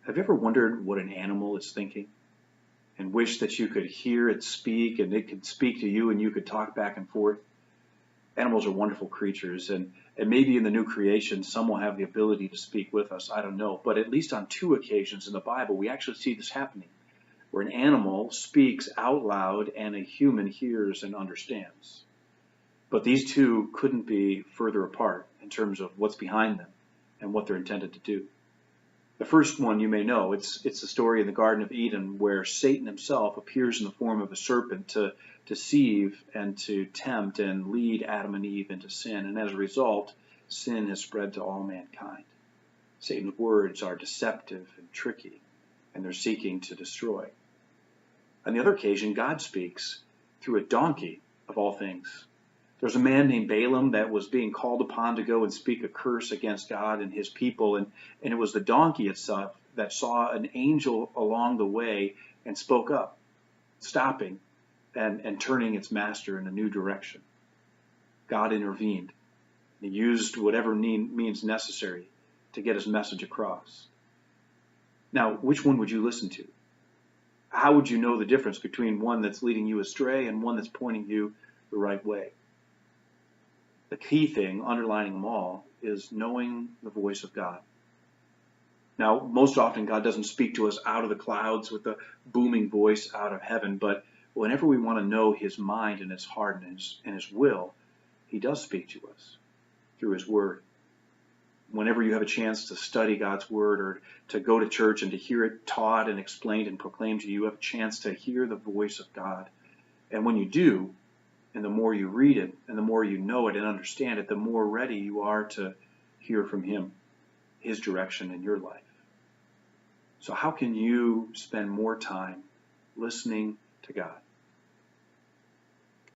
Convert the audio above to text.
Have you ever wondered what an animal is thinking and wish that you could hear it speak and it could speak to you and you could talk back and forth? Animals are wonderful creatures, and maybe in the new creation, some will have the ability to speak with us. I don't know. But at least on two occasions in the Bible, we actually see this happening, where an animal speaks out loud and a human hears and understands. But these two couldn't be further apart in terms of what's behind them and what they're intended to do. The first one you may know, it's the story in the Garden of Eden where Satan himself appears in the form of a serpent to deceive and to tempt and lead Adam and Eve into sin. And as a result, sin has spread to all mankind. Satan's words are deceptive and tricky, and they're seeking to destroy. On the other occasion, God speaks through a donkey, of all things. There's a man named Balaam that was being called upon to go and speak a curse against God and his people, and it was the donkey itself that saw an angel along the way and spoke up, stopping and turning its master in a new direction. God intervened. He used whatever means necessary to get his message across. Now, which one would you listen to? How would you know the difference between one that's leading you astray and one that's pointing you the right way? The key thing underlining them all is knowing the voice of God. Now, most often God doesn't speak to us out of the clouds with a booming voice out of heaven, but whenever we want to know his mind and his heart and his will, he does speak to us through his word. Whenever you have a chance to study God's word or to go to church and to hear it taught and explained and proclaimed to you, you have a chance to hear the voice of God. And when you do, and the more you read it, and the more you know it and understand it, the more ready you are to hear from him, his direction in your life. So how can you spend more time listening to God?